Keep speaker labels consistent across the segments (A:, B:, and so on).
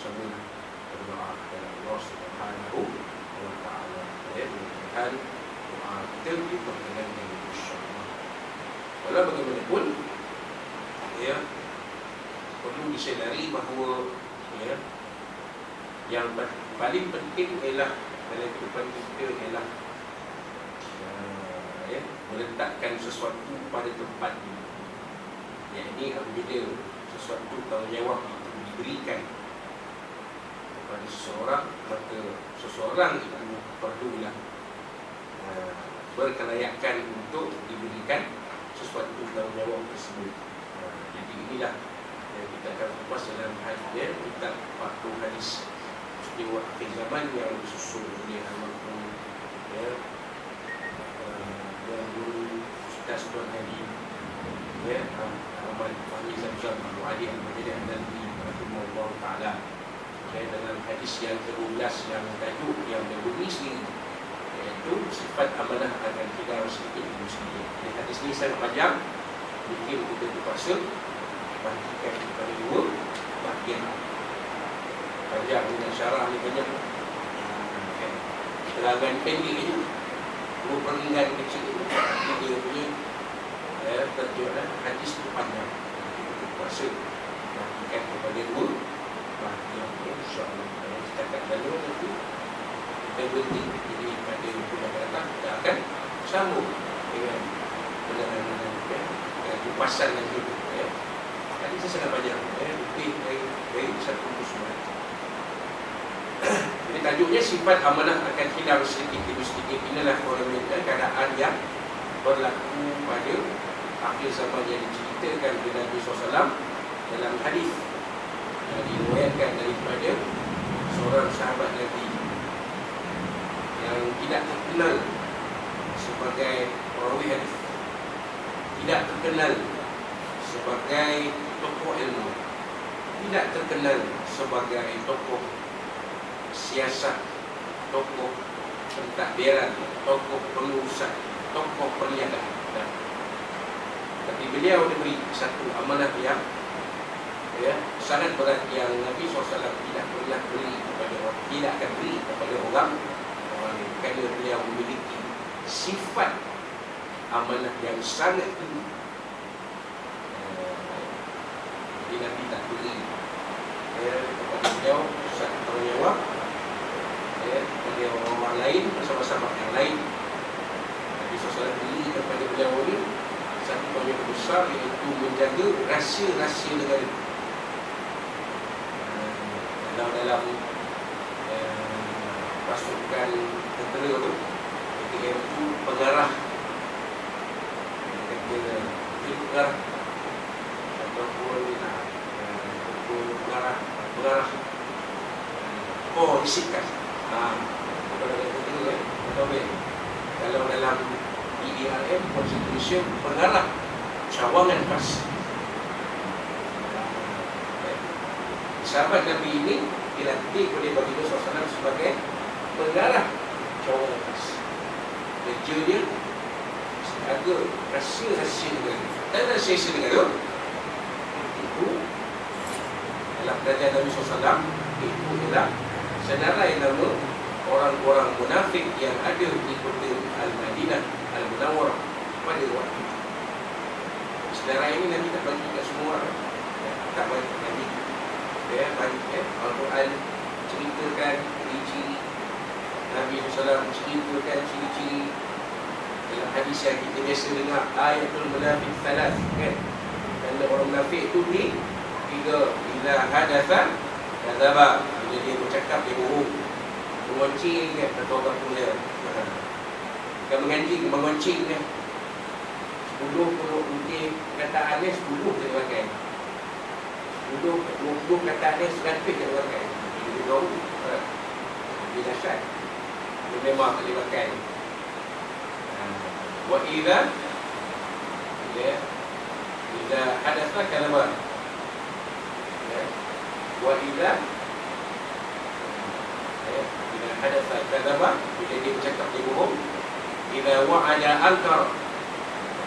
A: sama-sama berdoa kepada Allah Subhanahu wa Ta'ala. Mudah-mudahan doa kita diperkenan dengan insya-Allah. Walau bagaimanapun, perlu disedari bahawa yang paling penting ialah dalam kehidupan kita ialah meletakkan sesuatu pada tempatnya. Yakni apabila sesuatu tanggungjawab itu diberikan kepada seseorang, maka seseorang itu perlulah berkelayakan untuk diberikan sesuatu tanggungjawab tersebut. Jadi inilah yang kita akan kupas dalam hadis kitab Fathul Hadis peristiwa akhir zaman yang disusun oleh almarhum yang guru Ustaz Tuan Haji Ahmad Fahmi Zamzam Abu Ali Al-Majid Al-Nabi rahimahullah ta'ala. Dalam hadis yang ke-12 yang tajuk yang berbunyi sendiri, iaitu sifat amanah akan kita sedikit demi sedikit. Hadis ini sangat panjang, mungkin kita terpaksa bahagikan kepada dua bahagian. Panjang dengan syarah ni banyak, terangan pendek itu dua peringkat kecil itu, dia punya terjadilah hadis itu panjang. Kita terpaksa bahagikan kepada dua bahagian. InsyaAllah setakat lalu nanti kita berhenti. Jadi pada bulan akan datang kita akan sambung dengan penerangan kupasan lagi. Hadis ini sangat panjang, lebih dari satu musuh. Jadi tajuknya sifat amanah akan hilang sedikit demi sedikit. Inilah keadaan yang berlaku pada akhir zaman yang diceritakan oleh Nabi SAW dalam hadis yang diriwayatkan daripada seorang sahabat Nabi yang tidak terkenal sebagai perawi hadis, tidak terkenal sebagai tokoh ilmu, tidak terkenal sebagai tokoh siasat, tokoh pentadbiran, tokoh pengurusan, tokoh perniagaan. Tapi beliau diberi satu amanah yang sangat berat yang Nabi SAW tidak pernah beri kepada orang, tidak akan beri kepada orang kerana beliau memiliki sifat amanah yang sangat tinggi. Jadi Nabi tak beri kepada beliau satu tanggungjawab kepada orang-orang lain, bersama-sama yang lain. Nabi SAW beri kepada beliau ini satu tanggungjawab besar, iaitu menjaga rahsia-rahsia negara. Dalam pasukan tentera tu, ketika itu pengarah, pengarah ataupun pengarah disikat. Kalau dalam PDRM, Constitution, pengarah cawangan PAS. Sahabat Nabi ini dilatih oleh Baginda SAW sebagai pengarah cawangan PAS. Kerja dia jaga rahsia-rahsia negara. Dan rahsia-rahsia negara itu dalam kerajaan Nabi SAW itu ialah senarai nama orang-orang munafik yang ada di kota Al-Madinah Al-Munawwarah pada waktu itu. Senarai ini Nabi tak bagi kat semua orang, tak bagi Nabi. Al-Quran ceritakan ciri-ciri, Nabi SAW ceritakan ciri-ciri. Dalam hadis yang kita biasa dengar, ayatul munafik salas, kan? Kalau orang munafik itu ni tiga, bila hadatha kadzaba, bila dia bercakap dia bohong, mengoncing kan, atau orang punya bukan mengoncing kan. 10 mungkin kataan ni 10 dia pakai, 20 kataan ni 100 dia pakai. Dia tahu dia dahsyat, dia memang tak boleh pakai. Wa idza hadatha kadzaba, wa idza hadatha kadzaba, bila dia bercakap dia bohong. Idza wa'ada ankar,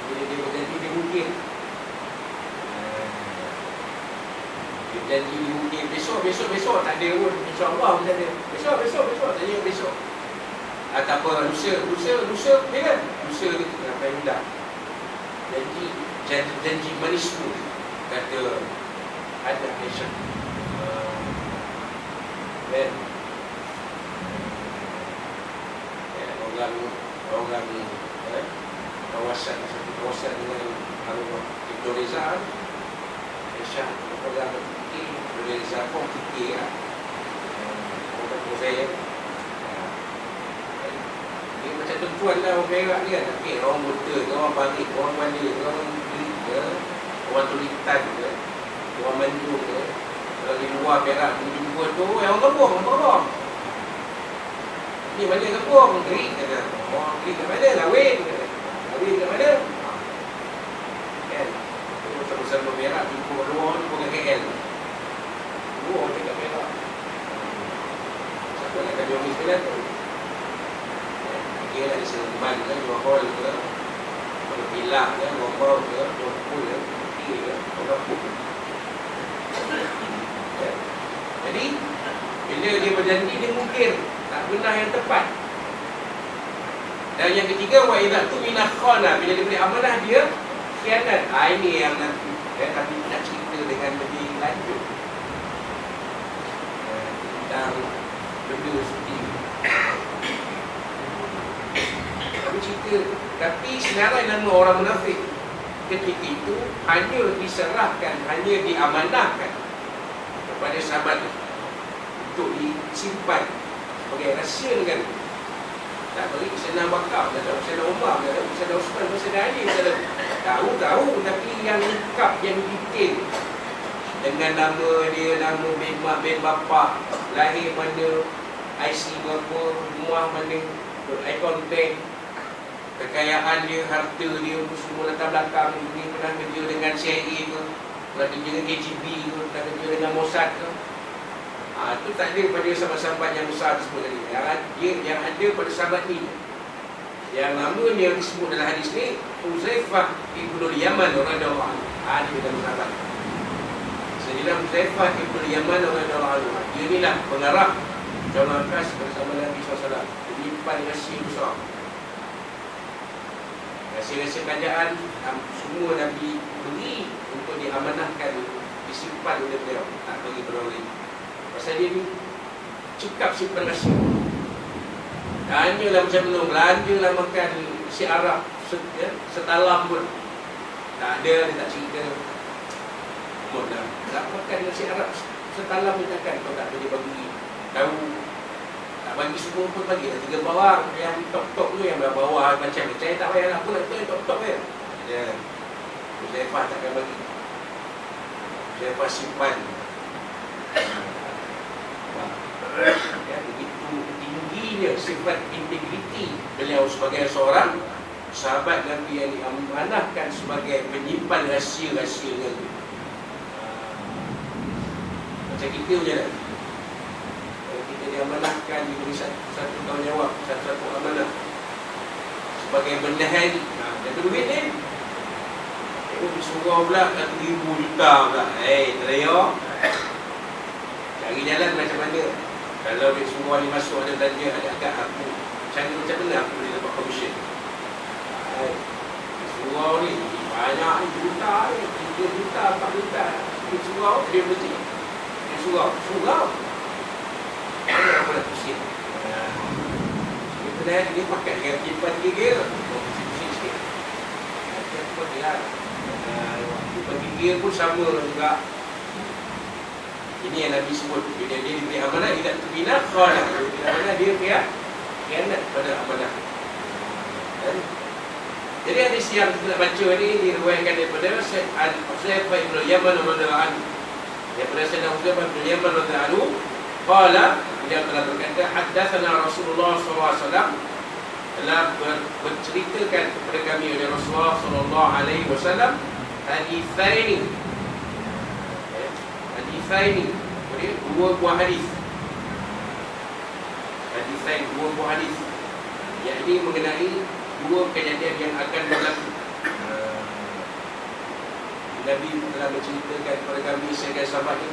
A: bila dia berjanji dia mungkin. Dia janji diukir besok tak ada pun, insyaAllah macam ada besok tak ada besok. Ataupun lusa bila? Lusa ni sampai mudah. Janji manis tu kata ada Aisyah. Kan? Orang kawasan dengan arwah Ibn Reza, Aisyah orang fikir, Ibn Reza pun fikir lah. Orang saya dia macam tuan lah orang perak ni kan. Okay, orang buta ke, orang balik, orang mana, orang beli ke, orang tulitan ke, orang mandu ke, orang di luar perak jumpa tu orang kebong. Ni mana kebong? Gerik kata. Oh, gerik kat mana? Lawin kata. Lawin kat mana? Kan? Bersama-sama perak jumpa luar jumpa kat KL. Luar dekat perak. Siapa nak kata orang Islam tu? Kira di Seremban ke, Johor ke, Orang Pilah ke, Gombau ke, Johor ke, Putih ke, Orang Putih. Jadi, bila dia berjanji, dia mungkin tak benar yang tepat. Dan yang ketiga, wa idza tumina khana, bila dia beri amanah dia khianat. Ini yang nanti tapi nak cerita dengan lebih lanjut tentang benda seperti ini. Tapi senarai nama orang munafik ketika itu hanya diserahkan, hanya diamanahkan kepada sahabat untuk disimpan sebagai rahsia negara. Tak beri Sayyidina Bakar, tak tahu Sayyidina Umar, tak tahu Sayyidina Osman, Sayyidina Ali, tahu, tapi yang lengkap, yang detail dengan nama dia, nama bin bapa, lahir mana, IC berapa, rumah mana, akaun bank, kekayaan dia, harta dia, semua latar belakang ni, pernah kerja dengan CIA ke, pernah kerja dengan KGB ke, pernah kerja dengan Mossad ke. Itu tak ada pada sahabat-sahabat yang besar disebut tadi. Yang ada pada sahabat ni, yang nama dia disebut dalam hadis ni, Huzaifah Ibnul Yaman radhiyallahu anhu. Dia dalam sahabat. Sayyidina Huzaifah Ibnul Yaman radhiyallahu anhu. Dia inilah pengarah jamaah khas bersama Nabi SAW. Penyimpan rahsia besar. Rahsia-rahsia kerajaan semua Nabi beri untuk diamanahkan, disimpan oleh beliau, tak bagi berorang lain. Pasal dia ni cekap simpan rahsia. Tanyalah macam mana, belanjalah makan si Arab setalam pun tak ada, dia tak cerita. Mula tak makan nasi Arab setalam pun takkan kau tak boleh bagi tahu. Tak bagi semua pun bagi lah 3 bawang. Yang top-top tu yang bawah macam saya tak payah nak pun nak tu top-top je. Ya. Huzaifah takkan bagi. Huzaifah simpan. Ya, begitu tingginya sifat integriti beliau sebagai seorang sahabat Nabi yang diamanahkan sebagai penyimpan rahsia-rahsia Nabi. Macam kita macam mana? Kita diamanahkan, diberi satu tanggungjawab, satu amanah sebagai bendahari. Kata duit ni disuruh pula 1,000 juta pula. Teraya cari jalan macam mana. Kalau dia semua ni masuk ada belanja, ada agak aku cari macam mana aku boleh dapat komisen. Surau ni banyak ni, juta ni, 3 juta, 4 juta. Surau dia mesti surau ada apa nak pusing. Dia pakai dengan simpan gigil pusing sikit. Apa dia waktu bagi gigil pun sama juga. Ini yang Nabi sebut, bila dia diberi amanah, dia tak terbina khalah. Bila amanah dia khianat pada amanah. Jadi hadis yang kita nak baca ni diriwayatkan daripada Huzaifah Ibnul Yaman radhiyallahu anhu. Daripada Sayyidina Huzaifah Ibnul Yaman radhiyallahu anhu, qala, dia telah berkata, haddatsana Rasulullah SAW, telah berceritakan kepada kami oleh Rasulullah SAW hadithaini, dua buah hadis. Hadithain, dua buah hadis, yakni mengenai dua kejadian yang akan berlaku. Nabi telah menceritakan kepada kami sebagai sahabat